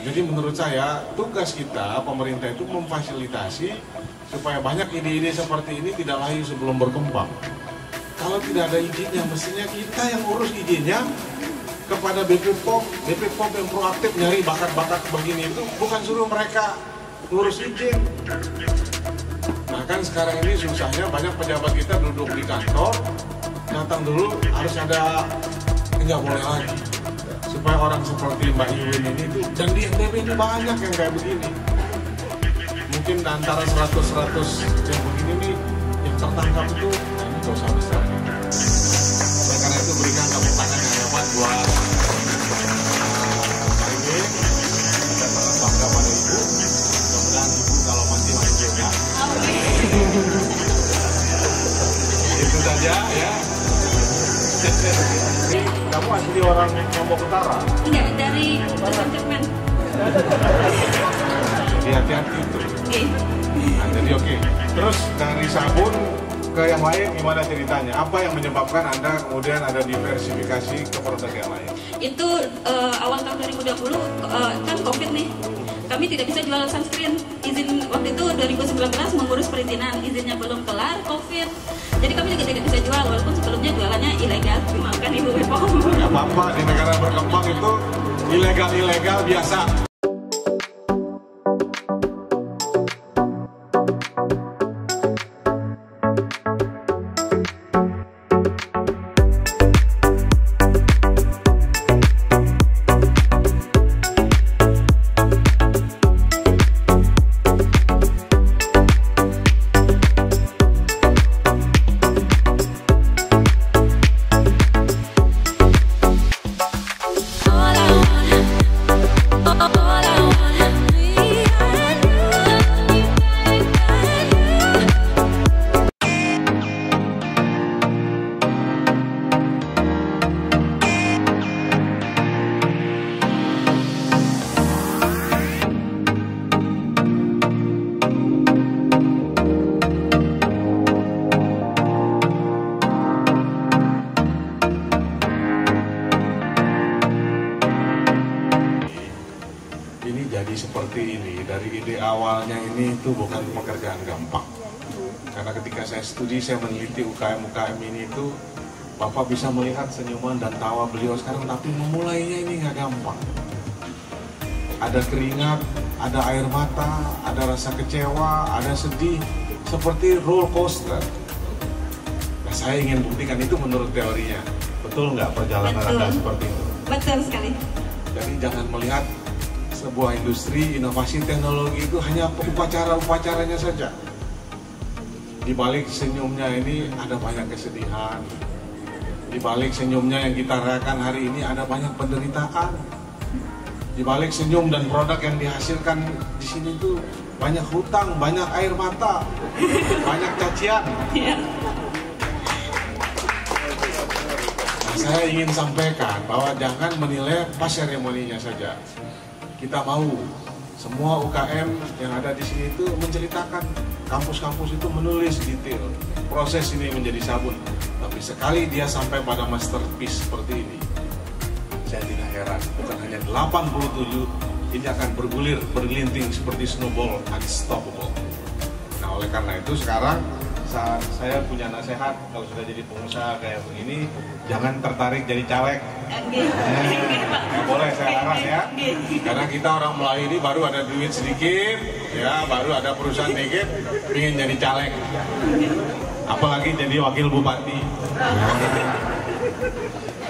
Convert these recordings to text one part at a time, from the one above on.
jadi menurut saya tugas kita pemerintah itu memfasilitasi supaya banyak ide-ide seperti ini tidak layu sebelum berkembang. Kalau tidak ada izinnya, mestinya kita yang urus izinnya kepada BP POM yang proaktif nyari bakat-bakat begini itu, bukan suruh mereka ngurus izin. Nah kan sekarang ini susahnya banyak pejabat kita duduk di kantor, datang dulu harus ada, nggak boleh lagi. Supaya orang seperti Mbak Iwin ini tuh, dan di NTB ini banyak yang kayak begini. Mungkin antara 100 yang begini nih, yang tertangkap itu dosa besar. Oleh karena itu berikan tepuk tangan yang hebat buat Mbak Iwin. Kita sangat bangga pada Ibu. Mudah-mudahan Ibu kalau masih juga. Itu saja ya. Kamu asli orang Lombok Utara? Enggak, dari Cermen. Jadi hati-hati itu. Nah, jadi oke. Terus dari sabun ke yang lain gimana ceritanya? Apa yang menyebabkan Anda kemudian ada diversifikasi ke produk yang lain? Itu awal tahun 2020 kan COVID nih. Kami tidak bisa jual sunscreen. Izin waktu itu 2019 mengurus perizinan, izinnya belum kelar COVID. Jadi kami juga tidak bisa jual walaupun sebelumnya jualannya ilegal. Maafkan Ibu BPOM. Gak apa-apa, di negara berkembang itu ilegal biasa. Seperti ini, dari ide awalnya ini itu bukan pekerjaan gampang. Karena ketika saya studi, saya meneliti UKM ini itu, Bapak bisa melihat senyuman dan tawa beliau sekarang, tapi memulainya ini nggak gampang. Ada keringat, ada air mata, ada rasa kecewa, ada sedih, seperti roller coaster. Nah, saya ingin buktikan itu menurut teorinya. Betul nggak perjalanan Anda seperti itu? Betul sekali. Jadi jangan melihat sebuah industri inovasi teknologi itu hanya upacaranya saja. Di balik senyumnya ini ada banyak kesedihan. Di balik senyumnya yang kita rayakan hari ini ada banyak penderitaan. Di balik senyum dan produk yang dihasilkan di sini tuh banyak hutang, banyak air mata, banyak cacian. Nah, saya ingin sampaikan bahwa jangan menilai pas seremoninya saja. Kita mau semua UKM yang ada di sini itu menceritakan, kampus-kampus itu menulis detail proses ini menjadi sabun. Tapi sekali dia sampai pada masterpiece seperti ini, saya tidak heran, bukan hanya 87, ini akan bergulir, bergelinting seperti snowball, unstoppable. Nah oleh karena itu sekarang saya punya nasihat, kalau sudah jadi pengusaha kayak begini, jangan tertarik jadi caleg. Nggak boleh saya larang ya, karena kita orang Melayu ini baru ada duit sedikit, ya baru ada perusahaan dikit, ingin jadi caleg, apalagi jadi wakil bupati.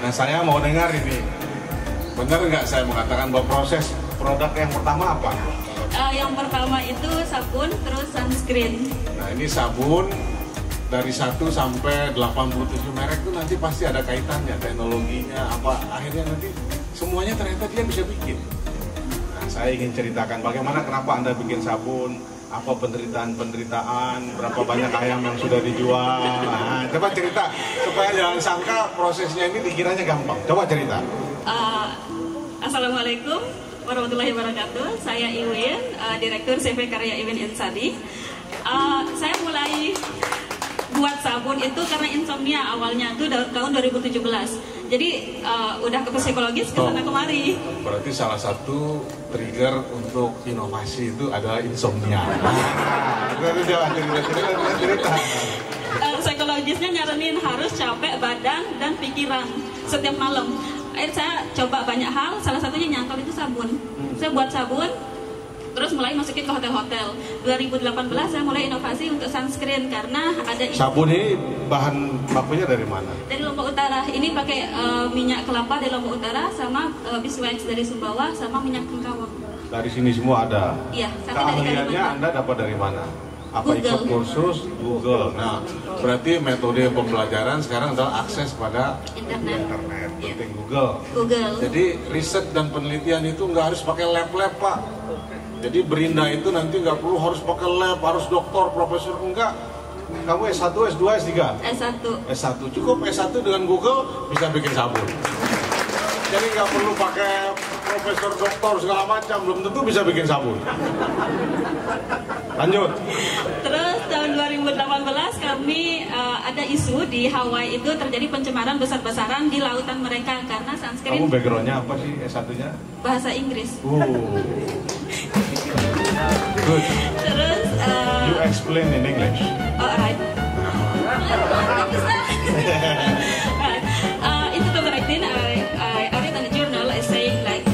Nah saya mau dengar ini, benar nggak saya mengatakan bahwa proses produk yang pertama apa? Yang pertama itu sabun, terus sunscreen. Nah ini sabun dari 1 sampai 87 merek itu nanti pasti ada kaitannya, teknologinya apa, akhirnya nanti semuanya ternyata dia bisa bikin. Nah saya ingin ceritakan bagaimana kenapa Anda bikin sabun, apa penderitaan, berapa banyak ayam yang sudah dijual. Nah, coba cerita supaya jangan sangka prosesnya ini dikiranya gampang. Coba cerita. Assalamualaikum warahmatullahi wabarakatuh. Saya Iwin, Direktur CV Karya Iwin Insadi. Saya mulai buat sabun itu karena insomnia awalnya itu tahun 2017. Jadi udah ke psikologis ke sana kemari. Berarti salah satu trigger untuk inovasi itu adalah insomnia. Cerita. Psikologisnya nyaranin harus capek badan dan pikiran setiap malam. Saya coba banyak hal, salah satunya nyantol itu sabun. Saya buat sabun, terus mulai masukin ke hotel-hotel. 2018 saya mulai inovasi untuk sunscreen karena ada sabun ini bahan bakunya dari mana? Dari Lombok Utara. Ini pakai minyak kelapa dari Lombok Utara sama beeswax dari Sumbawa sama minyak tengkawang. Dari sini semua ada. Iya. Keahliannya Anda dapat dari mana? Apa Google. ikut kursus Google? Nah, berarti metode pembelajaran sekarang adalah akses pada internet. Penting Google. Jadi riset dan penelitian itu nggak harus pakai lab-lab, Pak. Jadi Berinda itu nanti nggak perlu harus pakai lab, harus doktor, profesor, enggak. Kamu S1, S2, S3? S1. Cukup S1 dengan Google bisa bikin sabun. Jadi nggak perlu pakai profesor, doktor, segala macam, belum tentu bisa bikin sabun. Lanjut. Terus tahun 2018 kami ada isu di Hawaii itu terjadi pencemaran besar-besaran di lautan mereka karena sunscreen. Kamu backgroundnya apa sih S1-nya? Bahasa Inggris. Good. Terus You explain in English. Alright. In 2019, I read in a journal saying like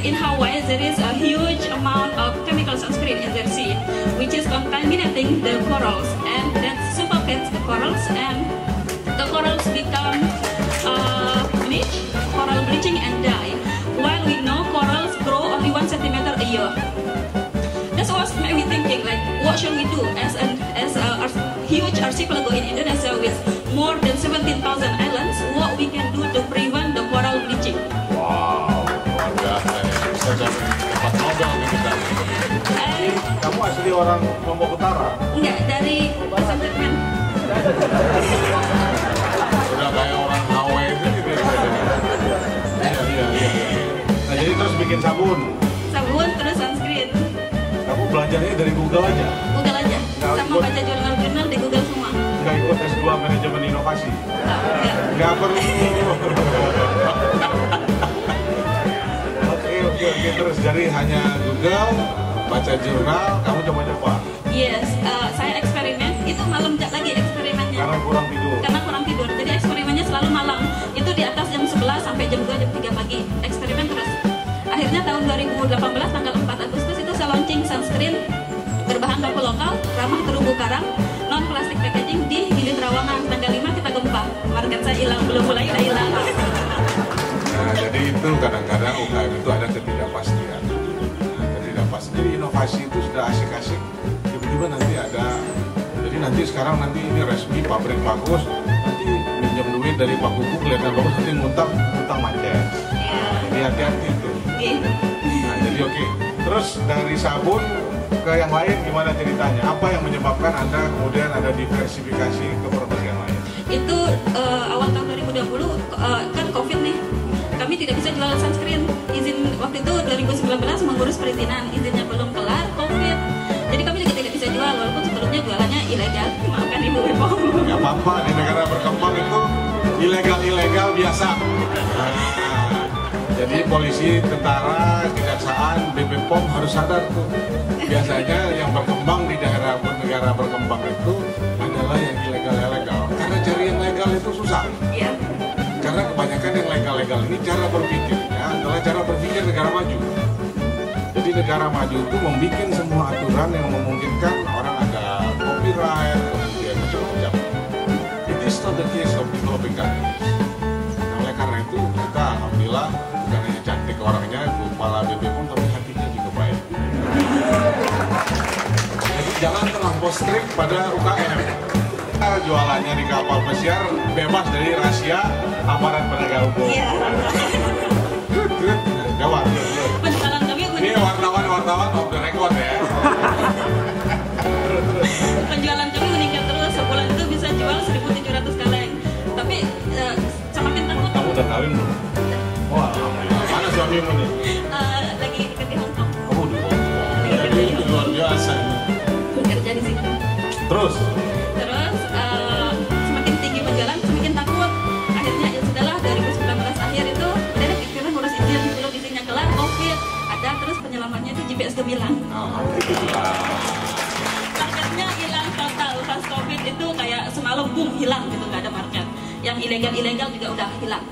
in Hawaii there is a huge amount of chemical sunscreen in their sea, which is contaminating the corals, and that suffocates the corals, and the corals become coral bleaching and die. While we know corals grow only 1 centimeter a year. That's what made me thinking, like, what should we do as a huge archipelago in Indonesia with more than 17,000 islands? What we can do to prevent the coral bleaching? Wow, luar biasa ya. Bisa dapat Nobel nih kita. Kamu asli orang Lombok Utara? Enggak, dari Pesantren. Udah kayak orang Hawaii itu gitu ya. Iya. Nah, jadi terus bikin sabun. Sabun terus sunscreen. Kamu belajarnya dari Google aja? Google aja. Sama baca jurnal-jurnal di Google semua. Nggak ikut S2 manajemen inovasi? Nggak perlu. Oke, terus jadi hanya Google, baca jurnal, kamu coba-coba? Yes, saya eksperimen, itu malam lagi eksperimennya. Karena kurang tidur? Jadi eksperimennya selalu malam. Itu di atas jam 11 sampai jam 2, jam 3 pagi. Eksperimen terus. Akhirnya tahun 2018, tanggal 4 Agustus itu saya launching sunscreen berbahan baku lokal, ramah terumbu karang, non plastik packaging di Gili Trawangan. Tanggal 5 kita gempa. Market saya hilang, belum mulai udah hilang. Nah, jadi itu kadang-kadang UKM itu ada ketidakpastian. Jadi inovasi itu sudah asik-asik. Tiba-tiba nanti ada, jadi nanti sekarang ini resmi pabrik bagus, nanti minjem duit dari Pak Kuku kelihatan bagus, nanti ngutang macet. Nah, ini hati-hati itu. Nah, jadi oke. Terus dari sabun ke yang lain gimana ceritanya? Apa yang menyebabkan Anda kemudian ada diversifikasi ke produk yang lain? Itu awal tahun 2020 kan COVID nih. Kami tidak bisa jual sunscreen. Izin waktu itu 2019 mengurus perizinan, izinnya belum kelar, COVID. Jadi kami juga tidak bisa jual, walaupun sebelumnya jualannya ilegal. Maafkan Ibu Bepom. Gak apa-apa, di negara berkembang itu ilegal biasa. Jadi polisi, tentara, kejaksaan, BP POM harus sadar tuh. Biasanya yang berkembang di daerah negara berkembang itu adalah yang ilegal. Karena cari yang legal itu susah. Iya. Karena kebanyakan yang legal ini cara berpikirnya adalah cara berpikir negara maju. Jadi negara maju itu membuat semua aturan yang memungkinkan orang ada copyright, kemudian macam-macam. It is not the case of developing countries. Nah, oleh karena itu kita alhamdulillah bukan hanya cantik orangnya, kepala BPOM, tapi hatinya juga baik. Jadi jangan terlampau strict pada UKM. Jualannya di kapal pesiar bebas dari rahasia aparat penegak hukum. Iya. Gawat. Penjualan kami Ini wartawan off the record ya. Penjualan kami meningkat terus, sebulan itu bisa jual 1.700 kaleng. Tapi semakin takut. Kamu udah kawin belum? Wah, alhamdulillah. Mana suamimu nih? Lagi di Hong Kong. Kamu di Hong Kong. Jadi itu luar biasa. Kerja di sini. Terus masalahnya itu GPS gemilang. Marketnya hilang total pas COVID itu, kayak semalam boom hilang gitu, nggak ada market. Yang ilegal juga udah hilang.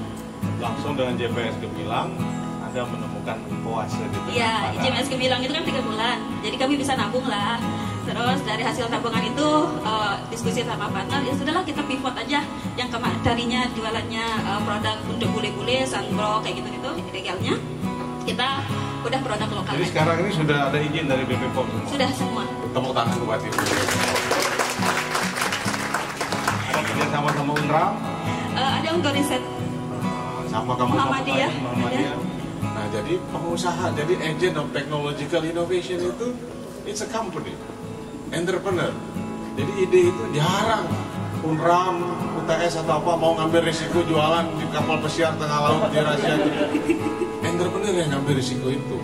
Langsung dengan GPS gemilang Anda menemukan oase di tengah Iya, padang. GPS gemilang itu kan 3 bulan, jadi kami bisa nabung lah. Terus dari hasil tabungan itu diskusi sama partner, ya sudahlah kita pivot aja yang tadinya jualannya produk untuk bule-bule, sunblock kayak gitu-gitu ilegalnya, kita udah produk lokal. Jadi aja. sekarang ini sudah ada izin dari BP POM semua? Sudah semua. Tepuk tangan buat Ibu. Ada kerjasama sama Unram? Ada untuk riset. Sama kamu Muhammadiyah. Muhammadiyah. Nah, jadi pengusaha, jadi agent of technological innovation itu it's a company, entrepreneur. Jadi ide itu jarang Unram, UTS atau apa mau ngambil risiko jualan di kapal pesiar tengah laut di Rasia. Entrepreneur yang ngambil risiko itu.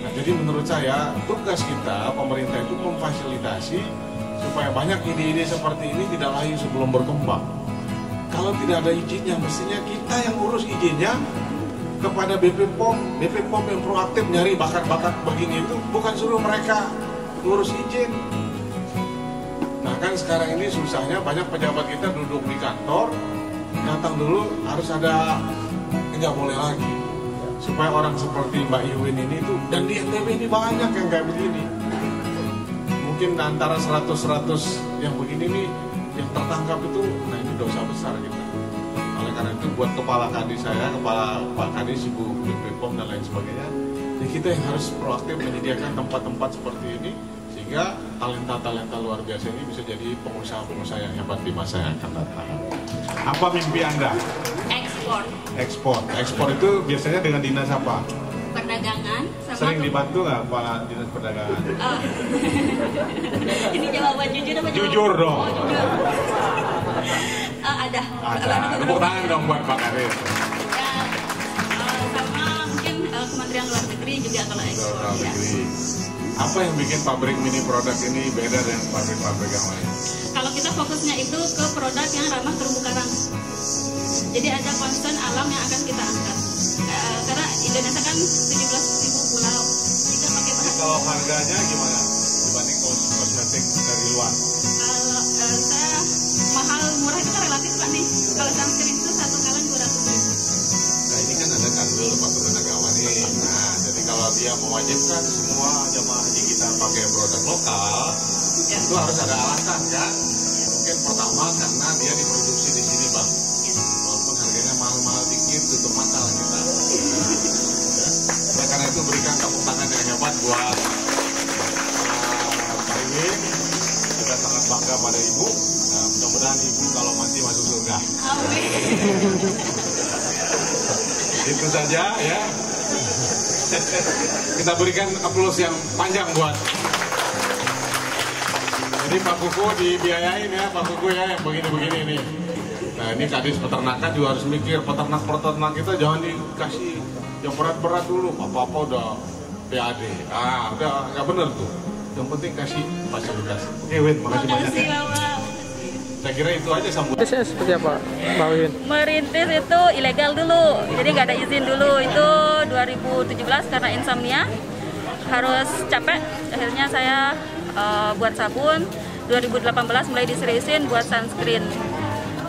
Nah, jadi menurut saya tugas kita pemerintah itu memfasilitasi supaya banyak ide-ide seperti ini tidak layu sebelum berkembang. Kalau tidak ada izinnya, mestinya kita yang urus izinnya kepada BP POM yang proaktif nyari bakat-bakat begini itu, bukan suruh mereka ngurus izin. Nah kan sekarang ini susahnya banyak pejabat kita duduk di kantor, datang dulu harus ada, nggak boleh lagi. Supaya orang seperti Mbak Iwin ini tuh, dan di NTB ini banyak yang kayak begini. Mungkin antara 100 yang begini nih, yang tertangkap itu, nah ini dosa besar kita. Oleh karena itu buat kepala kadis saya, kepala Pak Kadis, Ibu BP POM dan lain sebagainya, jadi kita yang harus proaktif menyediakan tempat-tempat seperti ini sehingga talenta-talenta luar biasa ini bisa jadi pengusaha-pengusaha yang hebat di masa yang akan datang. Apa mimpi Anda? Ekspor itu biasanya dengan dinas apa? Perdagangan sama Sering dibantu nggak Pak Dinas Perdagangan? Ini jawaban jujur apa Jujur dong. Oh, jujur. Ada. Tepuk tangan dong buat Pak Kadis. Ya, sama mungkin Kementerian Luar Negeri juga kalau ekspor. Luar Ya. negeri. Apa yang bikin pabrik mini produk ini beda dengan pabrik-pabrik yang lain? Kalau kita fokusnya itu ke produk yang ramah terumbu karang. Jadi ada concern alam yang akan kita angkat. Karena Indonesia kan 17.000 pulau. Jika pakai bahan Kalau harganya gimana dibanding kosmetik dari luar? kalau saya mahal murah itu kan relatif Pak nih. Kalau sunscreen itu satu kaleng 200.000. Nah ini kan ada kandil Departemen Agama nih. Nah jadi kalau dia mewajibkan semua jemaah haji kita pakai produk lokal, Ya. itu harus ada alasan kan? Mungkin pertama karena dia diproduksi di sini Bang. Ya. Walaupun harganya mahal-mahal dikit, tutup mata lah kita. Oleh karena itu berikan tepuk tangan yang hebat buat Pak Iwin. Kita sangat bangga pada Ibu. Nah, mudah-mudahan Ibu kalau mati masuk surga. Amin. Itu saja ya. Kita berikan aplaus yang panjang buat. Jadi Pak Kuku dibiayain ya, Pak Kuku ya yang begini-begini nih. Nah ini Kadis peternakan juga harus mikir, peternak kita jangan dikasih yang berat-berat dulu, apa-apa udah PAD. Udah nggak bener tuh. Yang penting kasih fasilitas. Oke Win, makasih banyak Makasih ya. Bapak. Saya kira itu aja sambutan. Bisnisnya seperti apa, Mbak Win? Merintis itu ilegal dulu, jadi nggak ada izin dulu. Itu 2017 karena insomnia, harus capek. Akhirnya saya buat sabun. 2018 mulai diseriusin buat sunscreen.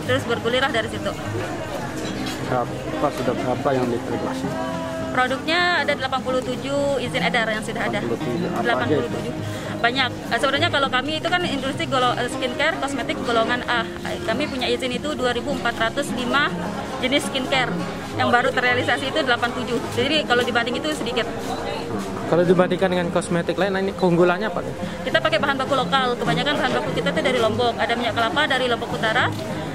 Terus bergulirlah dari situ. Sudah berapa yang diterima? Produknya ada 87 izin edar yang sudah ada. 87. Apa aja itu? 87. Banyak. Sebenarnya kalau kami itu kan industri skincare, kosmetik golongan A. Kami punya izin itu 2.405 jenis skincare. Yang baru terrealisasi itu 87. Jadi kalau dibanding itu sedikit. Kalau dibandingkan dengan kosmetik lain, ini keunggulannya apa? Kita pakai bahan baku lokal. Kebanyakan bahan baku kita itu dari Lombok. Ada minyak kelapa dari Lombok Utara.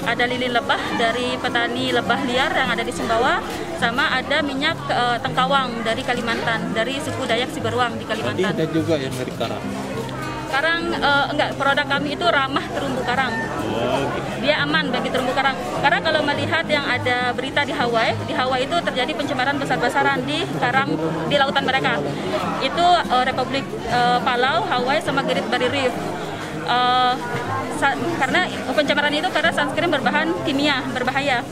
Ada lilin lebah dari petani lebah liar yang ada di Sumbawa, sama ada minyak tengkawang dari Kalimantan, dari suku Dayak Siberwang di Kalimantan. Ada juga yang dari karang. Karang enggak, produk kami itu ramah terumbu karang. Dia aman bagi terumbu karang. Karena kalau melihat yang ada berita di Hawaii itu terjadi pencemaran besar-besaran di karang di lautan mereka. Itu Republik Palau, Hawaii sama Great Barrier Reef. Karena pencemaran itu karena sunscreen berbahan kimia berbahaya.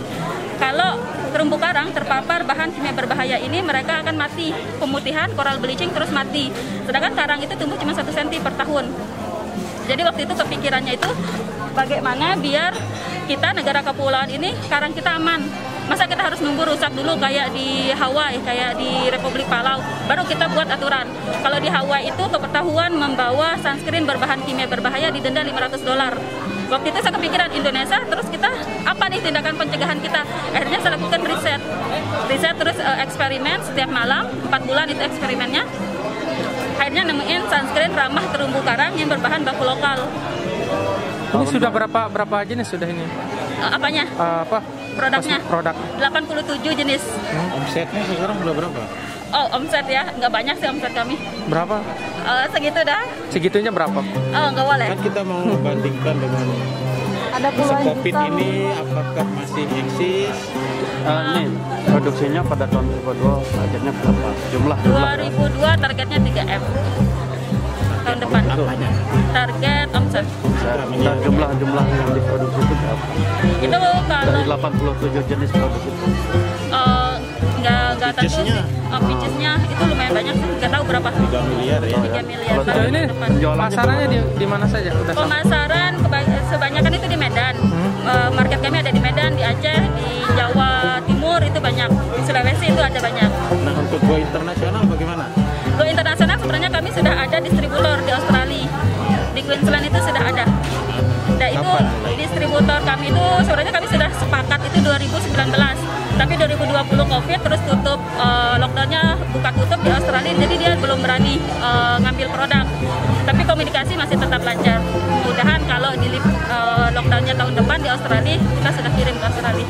kalau terumbu karang terpapar bahan kimia berbahaya ini, mereka akan mati, pemutihan, coral bleaching, terus mati. Sedangkan karang itu tumbuh cuma 1 cm per tahun. Jadi waktu itu kepikirannya itu bagaimana biar kita negara kepulauan ini karang kita aman. Masa kita harus nunggu rusak dulu kayak di Hawaii, kayak di Republik Palau, baru kita buat aturan. Kalau di Hawaii itu ketahuan membawa sunscreen berbahan kimia berbahaya didenda $500. Waktu itu saya kepikiran Indonesia, terus kita apa nih tindakan pencegahan kita? Akhirnya saya lakukan riset terus eksperimen setiap malam, 4 bulan itu eksperimennya. Akhirnya nemuin sunscreen ramah terumbu karang yang berbahan baku lokal. Ini sudah berapa jenis sudah ini? Apanya? Produknya? Produk. 87 jenis. Omsetnya sekarang udah berapa? Oh, omset ya? Nggak banyak sih omset kami. Berapa? Segitu dah. Segitunya berapa? Oh, nggak boleh. Kan kita mau membandingkan dengan Ada puluhan COVID juta. ini, apakah masih eksis? Ini produksinya pada tahun 2022 targetnya berapa? Jumlah 2002 targetnya 3M. Tahun depan. Target omset. dan jumlah yang diproduksi itu berapa? Itu kalau Dari 87 jenis produk itu. nggak tentu sih. Peachesnya itu lumayan banyak sih. Nggak tahu berapa. 3 miliar ya. 3 miliar. Kalau tahun ini depan. pasarannya di mana saja? Udah sampai? Pemasaran kebanyakan itu di Medan. Market kami ada di Medan, di Aceh, di Jawa Timur itu banyak. Di Sulawesi itu ada banyak. Nah, untuk go internasional bagaimana? Go internasional sebenarnya kami sudah ada distributor di Australia. Di Queensland itu sudah ada. Dan itu distributor kami itu sebenarnya kami sudah sepakat itu 2019. Tapi 2020 COVID terus tutup, lockdownnya buka tutup di Australia, jadi dia belum berani ngambil produk. Tapi komunikasi masih tetap lancar. Mudah-mudahan kalau di lockdownnya tahun depan di Australia kita sudah kirim ke Australia.